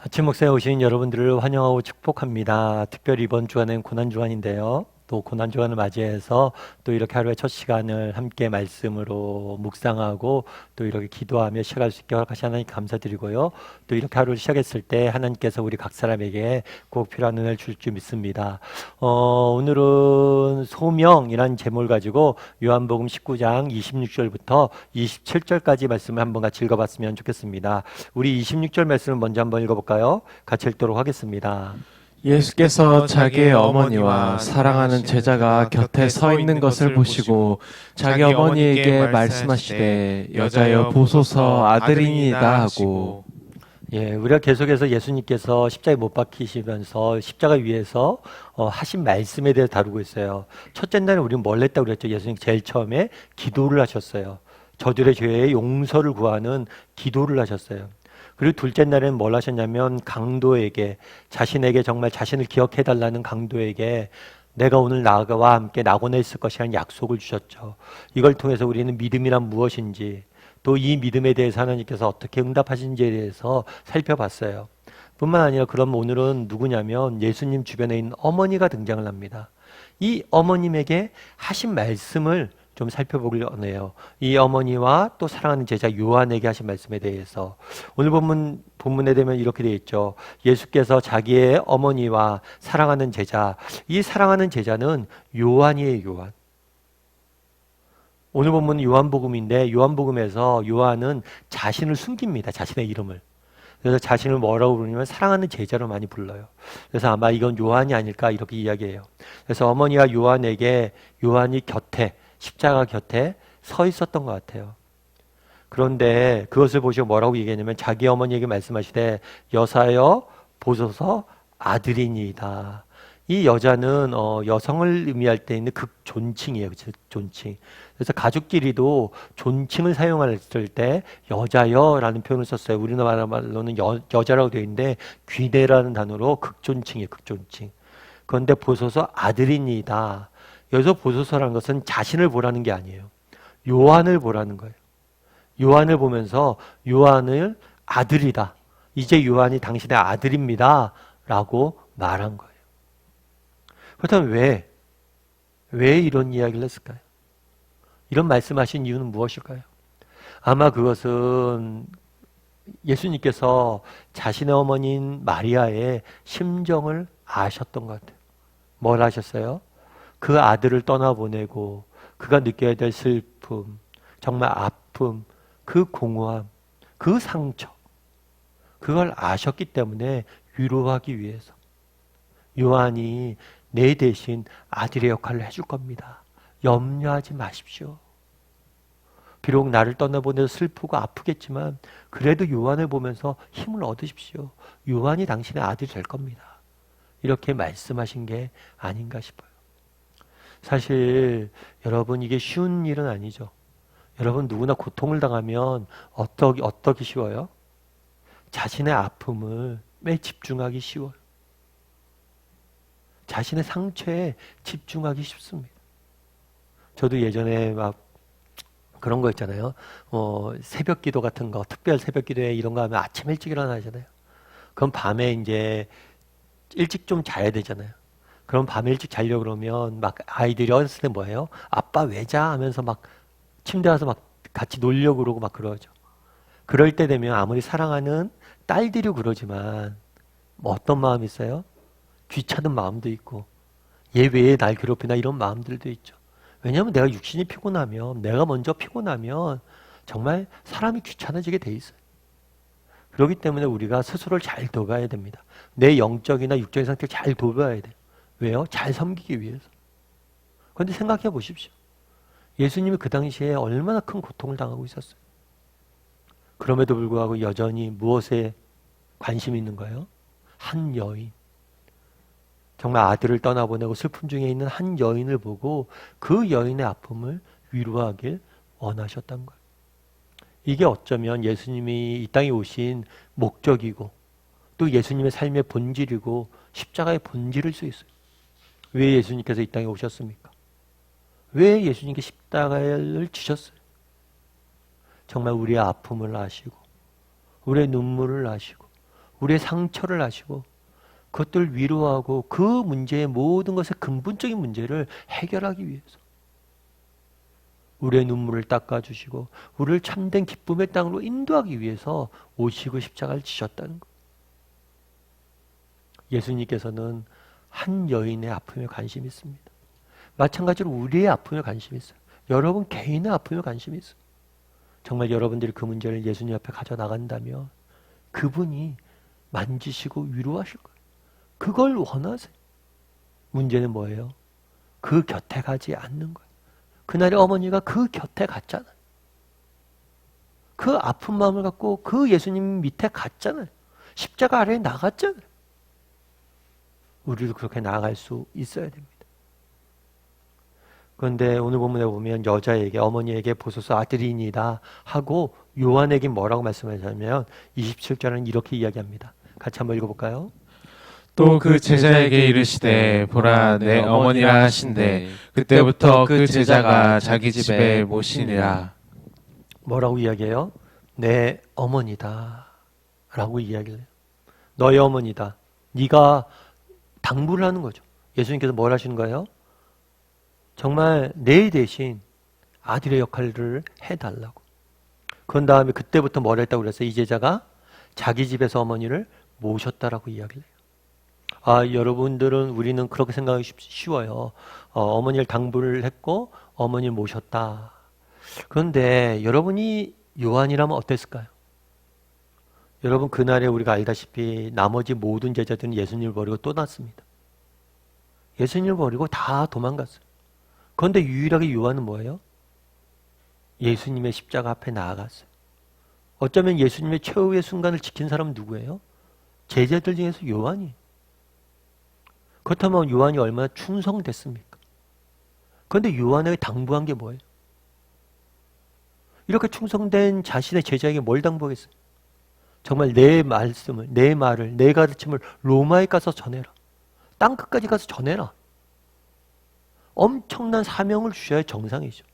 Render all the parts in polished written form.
아침 목사에 오신 여러분들을 환영하고 축복합니다. 특별히 이번 주간은 고난주간인데요. 또 고난주간을 맞이해서 또 이렇게 하루의 첫 시간을 함께 말씀으로 묵상하고 또 이렇게 기도하며 시작할 수 있게 허락하신 하나님 감사드리고요. 또 이렇게 하루를 시작했을 때 하나님께서 우리 각 사람에게 꼭 필요한 은혜를 줄 줄 믿습니다. 오늘은 소명이라는 제목을 가지고 요한복음 19장 26절부터 27절까지 말씀을 한번 같이 읽어봤으면 좋겠습니다. 우리 26절 말씀을 먼저 한번 읽어볼까요? 같이 읽도록 하겠습니다. 예수께서 자기의 어머니와 사랑하는 제자가 곁에 서 있는 것을 보시고 자기 어머니에게 말씀하시되 여자여 보소서 아들이니이다 하고. 우리가 계속해서 예수님께서 십자가에 못 박히시면서 십자가 위에서 하신 말씀에 대해 다루고 있어요. 첫째 날에 우리는 뭘 했다고 그랬죠? 예수님 제일 처음에 기도를 하셨어요. 저들의 죄의 용서를 구하는 기도를 하셨어요. 그리고 둘째 날에는 뭘 하셨냐면 강도에게, 자신에게 정말 자신을 기억해달라는 강도에게 내가 오늘 나와 함께 낙원에 있을 것이라는 약속을 주셨죠. 이걸 통해서 우리는 믿음이란 무엇인지, 또 이 믿음에 대해서 하나님께서 어떻게 응답하신지에 대해서 살펴봤어요. 뿐만 아니라 그럼 오늘은 누구냐면 예수님 주변에 있는 어머니가 등장을 합니다. 이 어머님에게 하신 말씀을 좀 살펴보려고 해요. 이 어머니와 또 사랑하는 제자 요한에게 하신 말씀에 대해서 오늘 본문에 되면 이렇게 되어 있죠. 예수께서 자기의 어머니와 사랑하는 제자, 이 사랑하는 제자는 요한이에요. 요한. 오늘 본문은 요한복음인데 요한복음에서 요한은 자신을 숨깁니다. 자신의 이름을. 그래서 자신을 뭐라고 부르냐면 사랑하는 제자로 많이 불러요. 그래서 아마 이건 요한이 아닐까 이렇게 이야기해요. 그래서 어머니와 요한에게 요한이 곁에 십자가 곁에 서 있었던 것 같아요. 그런데 그것을 보시고 뭐라고 얘기했냐면 자기 어머니에게 말씀하시되 여사여 보소서 아들이니이다. 이 여자는 여성을 의미할 때 있는 극존칭이에요. 존칭. 그래서 가족끼리도 존칭을 사용할 때 여자여라는 표현을 썼어요. 우리나라 말로는 여자라고 되어 있는데 귀내라는 단어로 극존칭이에요. 극존칭. 그런데 보소서 아들이니이다. 여기서 보소서라는 것은 자신을 보라는 게 아니에요. 요한을 보라는 거예요. 요한을 보면서 요한을 아들이다. 이제 요한이 당신의 아들입니다. 라고 말한 거예요. 그렇다면 왜 이런 이야기를 했을까요? 이런 말씀하신 이유는 무엇일까요? 아마 그것은 예수님께서 자신의 어머니인 마리아의 심정을 아셨던 것 같아요. 뭘 아셨어요? 그 아들을 떠나보내고 그가 느껴야 될 슬픔, 정말 아픔, 그 공허함, 그 상처, 그걸 아셨기 때문에 위로하기 위해서 요한이 내 대신 아들의 역할을 해줄 겁니다. 염려하지 마십시오. 비록 나를 떠나보내서 슬프고 아프겠지만 그래도 요한을 보면서 힘을 얻으십시오. 요한이 당신의 아들이 될 겁니다. 이렇게 말씀하신 게 아닌가 싶어요. 사실 여러분 이게 쉬운 일은 아니죠. 여러분 누구나 고통을 당하면 어떻게 쉬워요? 자신의 아픔을 매 집중하기 쉬워요. 자신의 상처에 집중하기 쉽습니다. 저도 예전에 막 그런 거 있잖아요. 새벽 기도 같은 거, 특별 새벽 기도회 이런 거 하면 아침 일찍 일어나잖아요. 그럼 밤에 이제 일찍 좀 자야 되잖아요. 그럼 밤에 일찍 자려고 그러면 막 아이들이 어렸을 때 뭐예요? 아빠 왜 자? 하면서 막 침대 와서 막 같이 놀려고 그러고 막 그러죠. 그럴 때 되면 아무리 사랑하는 딸들이 그러지만 뭐 어떤 마음이 있어요? 귀찮은 마음도 있고 얘 왜 날 괴롭히나 이런 마음들도 있죠. 왜냐하면 내가 육신이 피곤하면 내가 먼저 피곤하면 정말 사람이 귀찮아지게 돼 있어요. 그렇기 때문에 우리가 스스로를 잘 돌봐야 됩니다. 내 영적이나 육적인 상태를 잘 돌봐야 돼요. 왜요? 잘 섬기기 위해서. 그런데 생각해 보십시오. 예수님이 그 당시에 얼마나 큰 고통을 당하고 있었어요. 그럼에도 불구하고 여전히 무엇에 관심이 있는 거예요? 한 여인. 정말 아들을 떠나보내고 슬픔 중에 있는 한 여인을 보고 그 여인의 아픔을 위로하길 원하셨던 거예요. 이게 어쩌면 예수님이 이 땅에 오신 목적이고 또 예수님의 삶의 본질이고 십자가의 본질일 수 있어요. 왜 예수님께서 이 땅에 오셨습니까? 왜 예수님께 십자가를 지셨어요? 정말 우리의 아픔을 아시고 우리의 눈물을 아시고 우리의 상처를 아시고 그것들 위로하고 그 문제의 모든 것의 근본적인 문제를 해결하기 위해서 우리의 눈물을 닦아주시고 우리를 참된 기쁨의 땅으로 인도하기 위해서 오시고 십자가를 지셨다는 것. 예수님께서는 한 여인의 아픔에 관심이 있습니다. 마찬가지로 우리의 아픔에 관심이 있어요. 여러분 개인의 아픔에 관심이 있어요. 정말 여러분들이 그 문제를 예수님 앞에 가져나간다면 그분이 만지시고 위로하실 거예요. 그걸 원하세요. 문제는 뭐예요? 그 곁에 가지 않는 거예요. 그날의 어머니가 그 곁에 갔잖아요. 그 아픈 마음을 갖고 그 예수님 밑에 갔잖아요. 십자가 아래에 나갔잖아요. 우리도 그렇게 나아갈 수 있어야 됩니다. 그런데 오늘 본문에 보면 여자에게 어머니에게 보소서 아들이니이다 하고 요한에게 뭐라고 말씀하셨냐면 27절은 이렇게 이야기합니다. 같이 한번 읽어볼까요? 또 그 제자에게 이르시되 보라 내 어머니라 하신대 그때부터 그 제자가 자기 집에 모시니라. 뭐라고 이야기해요? 내 어머니다 라고 이야기를 해요. 너의 어머니다. 네가 당부를 하는 거죠. 예수님께서 뭘 하시는 거예요? 정말 내 대신 아들의 역할을 해달라고. 그런 다음에 그때부터 뭘 했다고 그랬어요? 이 제자가 자기 집에서 어머니를 모셨다라고 이야기를 해요. 여러분들은 우리는 그렇게 생각하기 쉬워요. 어머니를 당부를 했고 어머니를 모셨다. 그런데 여러분이 요한이라면 어땠을까요? 여러분 그날에 우리가 알다시피 나머지 모든 제자들은 예수님을 버리고 떠났습니다. 예수님을 버리고 다 도망갔어요. 그런데 유일하게 요한은 뭐예요? 예수님의 십자가 앞에 나아갔어요. 어쩌면 예수님의 최후의 순간을 지킨 사람은 누구예요? 제자들 중에서 요한이에요. 그렇다면 요한이 얼마나 충성됐습니까? 그런데 요한에게 당부한 게 뭐예요? 이렇게 충성된 자신의 제자에게 뭘 당부하겠어요? 정말 내 말씀을, 내 말을, 내 가르침을 로마에 가서 전해라. 땅끝까지 가서 전해라. 엄청난 사명을 주셔야 정상이죠.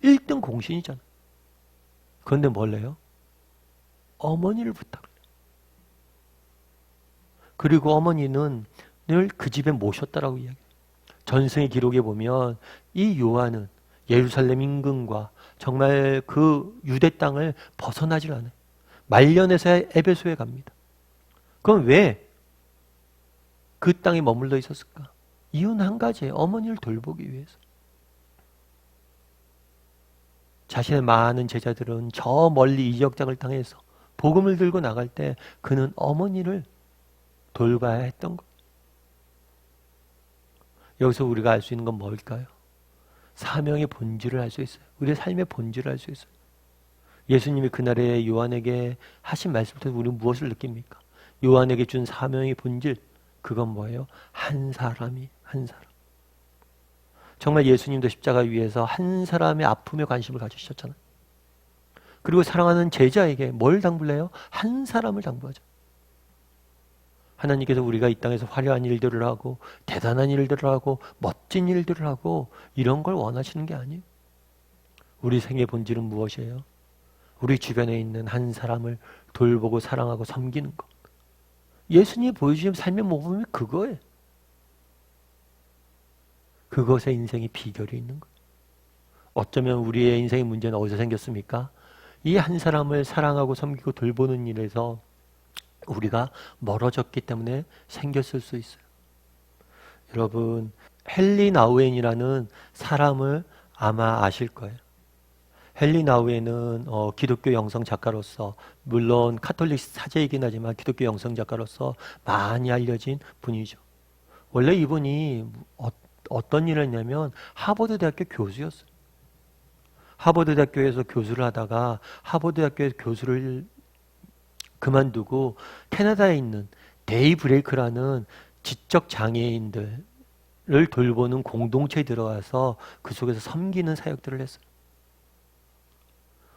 1등 공신이잖아. 그런데 뭘 해요? 어머니를 부탁해요. 그리고 어머니는 늘 그 집에 모셨다라고 이야기해요. 전승의 기록에 보면 이 요한은 예루살렘 인근과 정말 그 유대 땅을 벗어나질 않아요. 말년에서 에베소에 갑니다. 그럼 왜 그 땅에 머물러 있었을까? 이유는 한 가지예요. 어머니를 돌보기 위해서. 자신의 많은 제자들은 저 멀리 이적장을 당해서 복음을 들고 나갈 때 그는 어머니를 돌봐야 했던 것. 여기서 우리가 알 수 있는 건 뭘까요? 사명의 본질을 알 수 있어요. 우리의 삶의 본질을 알 수 있어요. 예수님이 그날에 요한에게 하신 말씀부터 우리는 무엇을 느낍니까? 요한에게 준 사명의 본질, 그건 뭐예요? 한 사람. 정말 예수님도 십자가 위에서 한 사람의 아픔에 관심을 가지셨잖아요. 그리고 사랑하는 제자에게 뭘 당부를 해요? 한 사람을 당부하죠. 하나님께서 우리가 이 땅에서 화려한 일들을 하고 대단한 일들을 하고 멋진 일들을 하고 이런 걸 원하시는 게 아니에요. 우리 생의 본질은 무엇이에요? 우리 주변에 있는 한 사람을 돌보고 사랑하고 섬기는 것. 예수님이 보여주신 삶의 모범이 그거예요. 그것에 인생의 비결이 있는 거예요. 어쩌면 우리의 인생의 문제는 어디서 생겼습니까? 이 한 사람을 사랑하고 섬기고 돌보는 일에서 우리가 멀어졌기 때문에 생겼을 수 있어요. 여러분, 헨리 나우엔이라는 사람을 아마 아실 거예요. 헨리 나우엔은 기독교 영성 작가로서, 물론 카톨릭 사제이긴 하지만 기독교 영성 작가로서 많이 알려진 분이죠. 원래 이분이 어떤 일을 했냐면 하버드 대학교 교수였어요. 하버드 대학교에서 교수를 하다가 하버드 대학교에서 교수를 그만두고 캐나다에 있는 데이 브레이크라는 지적 장애인들을 돌보는 공동체에 들어가서 그 속에서 섬기는 사역들을 했어요.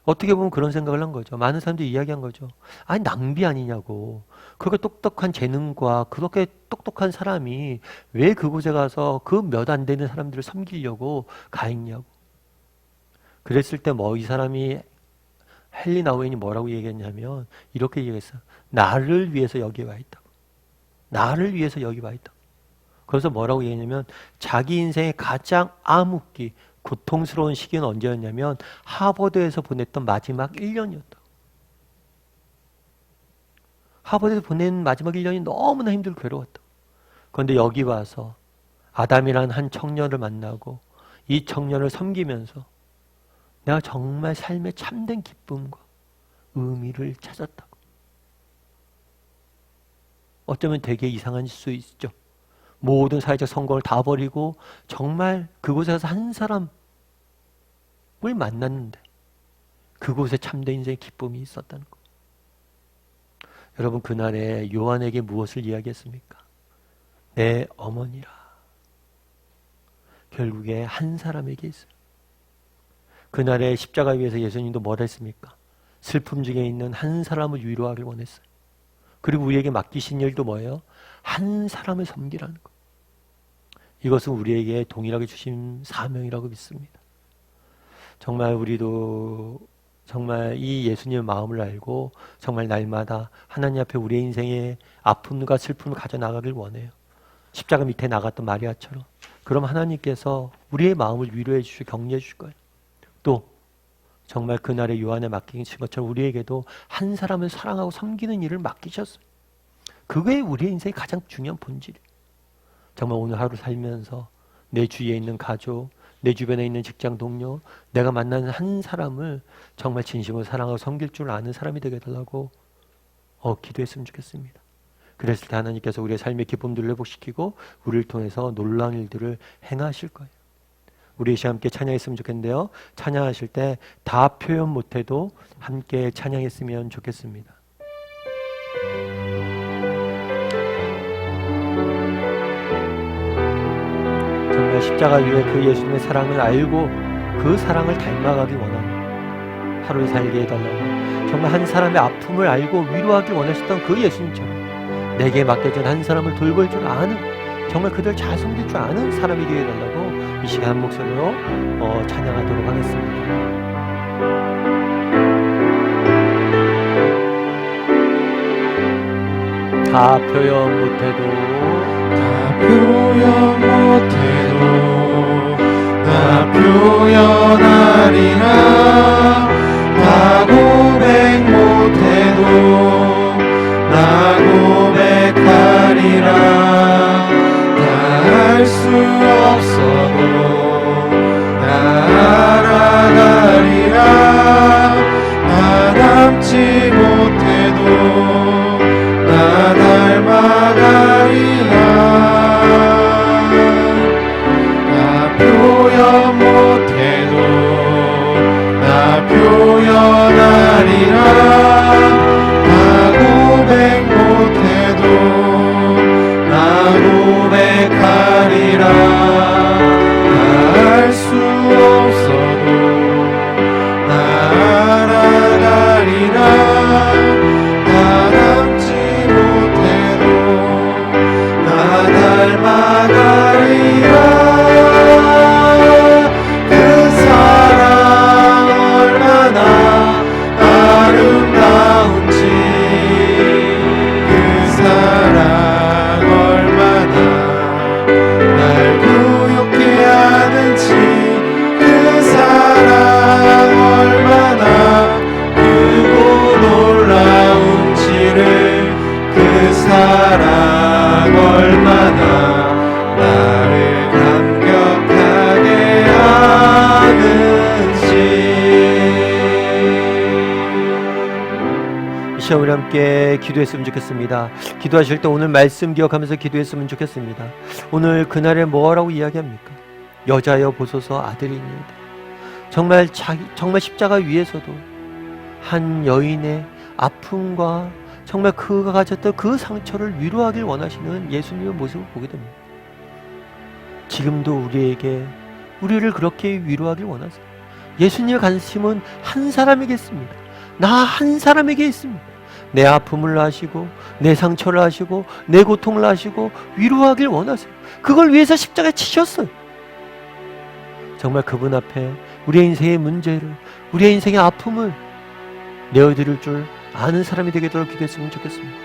어떻게 보면 그런 생각을 한 거죠. 많은 사람들이 이야기한 거죠. 아니 낭비 아니냐고. 그렇게 똑똑한 재능과 그렇게 똑똑한 사람이 왜 그곳에 가서 그 몇 안 되는 사람들을 섬기려고 가 있냐고. 그랬을 때 이 사람이 헨리 나우엔이 뭐라고 얘기했냐면 이렇게 얘기했어요. 나를 위해서 여기 와 있다고. 나를 위해서 여기 와 있다고. 그래서 뭐라고 얘기하냐면 자기 인생의 가장 암흑기, 고통스러운 시기는 언제였냐면 하버드에서 보냈던 마지막 1년이었다. 하버드에서 보낸 마지막 1년이 너무나 힘들고 괴로웠다. 그런데 여기 와서 아담이라는 한 청년을 만나고 이 청년을 섬기면서 내가 정말 삶의 참된 기쁨과 의미를 찾았다고. 어쩌면 되게 이상한 수 있죠. 모든 사회적 성공을 다 버리고 정말 그곳에서 한 사람을 만났는데 그곳에 참된 인생의 기쁨이 있었다는 것. 여러분, 그날에 요한에게 무엇을 이야기했습니까? 내 어머니라. 결국에 한 사람에게 있어요. 그날에 십자가 위에서 예수님도 뭐라 했습니까? 슬픔 중에 있는 한 사람을 위로하길 원했어요. 그리고 우리에게 맡기신 일도 뭐예요? 한 사람을 섬기라는 것. 이것은 우리에게 동일하게 주신 사명이라고 믿습니다. 정말 우리도 정말 이 예수님의 마음을 알고 정말 날마다 하나님 앞에 우리의 인생의 아픔과 슬픔을 가져나가길 원해요. 십자가 밑에 나갔던 마리아처럼. 그럼 하나님께서 우리의 마음을 위로해 주시고 격려해 주실 거예요. 또 정말 그날의 요한에 맡기신 것처럼 우리에게도 한 사람을 사랑하고 섬기는 일을 맡기셨어요. 그게 우리의 인생의 가장 중요한 본질이에요. 정말 오늘 하루 살면서 내 주위에 있는 가족, 내 주변에 있는 직장 동료, 내가 만나는 한 사람을 정말 진심으로 사랑하고 섬길 줄 아는 사람이 되게 해달라고 기도했으면 좋겠습니다. 그랬을 때 하나님께서 우리의 삶의 기쁨들을 회복시키고 우리를 통해서 놀라운 일들을 행하실 거예요. 우리 이 시간 함께 찬양했으면 좋겠는데요. 찬양하실 때 다 표현 못해도 함께 찬양했으면 좋겠습니다. 정말 십자가 위에 그 예수님의 사랑을 알고 그 사랑을 닮아가길 원하는 하루를 살게 해달라고. 정말 한 사람의 아픔을 알고 위로하길 원하셨던 그 예수님처럼 내게 맡겨진 한 사람을 돌볼 줄 아는, 정말 그들 잘 섬길 줄 아는 사람이 되게 해달라고 이 시간 한 목소리로 찬양하도록 하겠습니다. 다 표현 못해도, 다 표현 못해도 다 표현하리라. 다 고백 못해도 나 고백하리라. 다 할 수 없어도 나 알아가리라. 나 닮지 못해도 나 닮아가리라. 나 표현 못해도 나 표현하리라. 나 고백 못해도 나 고백하리라. 다 할 수 없어도 나 알아가리라. 다 닮지 못해도 나 닮아가리라. 그 사랑 얼마나 아름다운지, 그 사랑 얼마나 날 부욕해 하는지, 그 사랑 얼마나 크고 놀라운지를, 그 사랑 얼마나 나를 감격하게 하는지. 이 시간 우리 함께 기도했으면 좋겠습니다. 기도하실 때 오늘 말씀 기억하면서 기도했으면 좋겠습니다. 오늘 그날에 뭐라고 이야기합니까? 여자여 보소서 아들이니이다. 정말 십자가 위에서도 한 여인의 아픔과 정말 그가 가졌던 그 상처를 위로하길 원하시는 예수님의 모습을 보게 됩니다. 지금도 우리를 그렇게 위로하길 원하세요. 예수님의 관심은 한 사람에게 있습니다. 나 한 사람에게 있습니다. 내 아픔을 아시고 내 상처를 아시고 내 고통을 아시고 위로하길 원하세요. 그걸 위해서 십자가에 치셨어요. 정말 그분 앞에 우리의 인생의 문제를, 우리의 인생의 아픔을 내어드릴 줄 아는 사람이 되게 도록 기도했으면 좋겠습니다.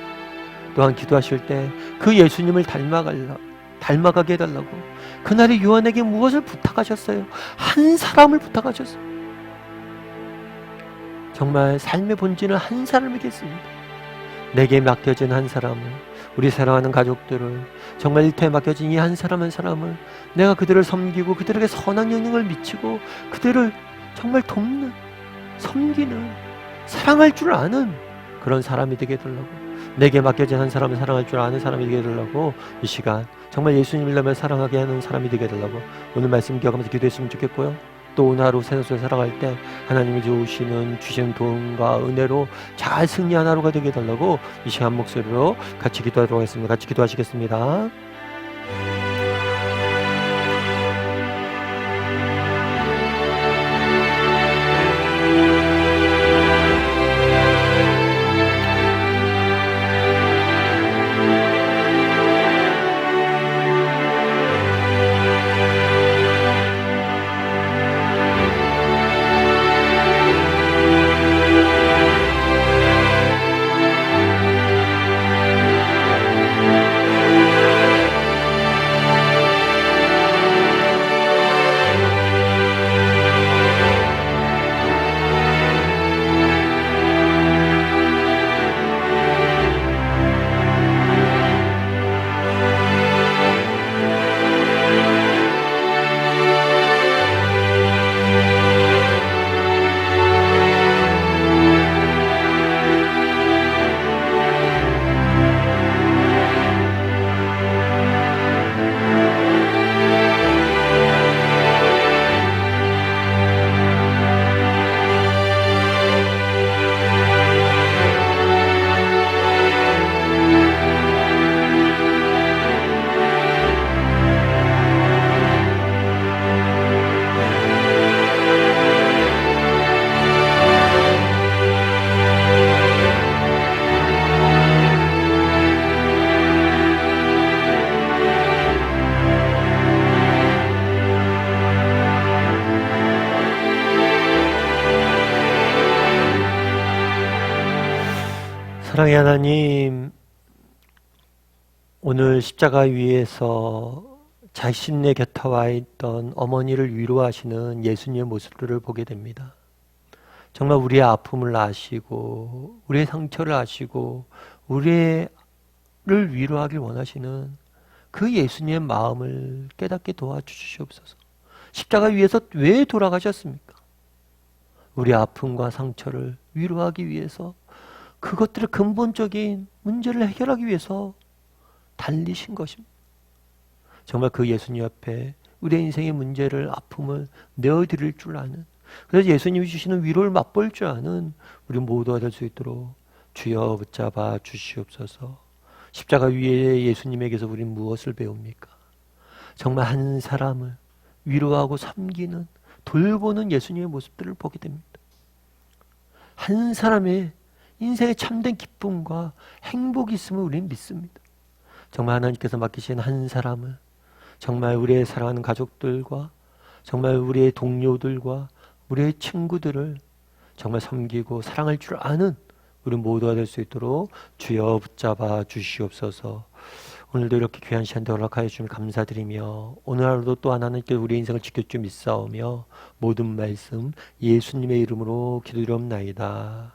또한 기도하실 때 그 예수님을 닮아가게 해달라고 그날에 요한에게 무엇을 부탁하셨어요? 한 사람을 부탁하셨어요. 정말 삶의 본질은 한 사람에게 있습니다. 내게 맡겨진 한 사람을, 우리 사랑하는 가족들을, 정말 일터에 맡겨진 이 한 사람 한 사람을 내가 그들을 섬기고 그들에게 선한 영향을 미치고 그들을 정말 돕는, 섬기는, 사랑할 줄 아는 그런 사람이 되게 해달라고, 내게 맡겨진 한 사람을 사랑할 줄 아는 사람이 되게 해달라고, 이 시간 정말 예수님을 나며 사랑하게 하는 사람이 되게 해달라고 오늘 말씀 기억하면서 기도했으면 좋겠고요. 또 오늘 하루 세상에서 살아갈 때 하나님이 주시는 도움과 은혜로 잘 승리하는 하루가 되게 해달라고 이 시간 목소리로 같이 기도하도록 하겠습니다. 같이 기도하시겠습니다. 사랑의 하나님, 오늘 십자가 위에서 자신의 곁에 와 있던 어머니를 위로하시는 예수님의 모습들을 보게 됩니다. 정말 우리의 아픔을 아시고 우리의 상처를 아시고 우리를 위로하길 원하시는 그 예수님의 마음을 깨닫게 도와주시옵소서. 십자가 위에서 왜 돌아가셨습니까? 우리 아픔과 상처를 위로하기 위해서, 그것들의 근본적인 문제를 해결하기 위해서 달리신 것입니다. 정말 그 예수님 앞에 우리의 인생의 문제를, 아픔을 내어드릴 줄 아는, 그래서 예수님이 주시는 위로를 맛볼 줄 아는 우리 모두가 될 수 있도록 주여 붙잡아 주시옵소서. 십자가 위에 예수님에게서 우리는 무엇을 배웁니까? 정말 한 사람을 위로하고 섬기는, 돌보는 예수님의 모습들을 보게 됩니다. 한 사람의 인생에 참된 기쁨과 행복이 있음을 우리는 믿습니다. 정말 하나님께서 맡기신 한 사람을, 정말 우리의 사랑하는 가족들과, 정말 우리의 동료들과 우리의 친구들을 정말 섬기고 사랑할 줄 아는 우리 모두가 될 수 있도록 주여 붙잡아 주시옵소서. 오늘도 이렇게 귀한 시간에 허락하여 주시면 감사드리며, 오늘 하루도 또 하나님께 우리의 인생을 지켜주 믿사오며 모든 말씀 예수님의 이름으로 기도드리옵나이다.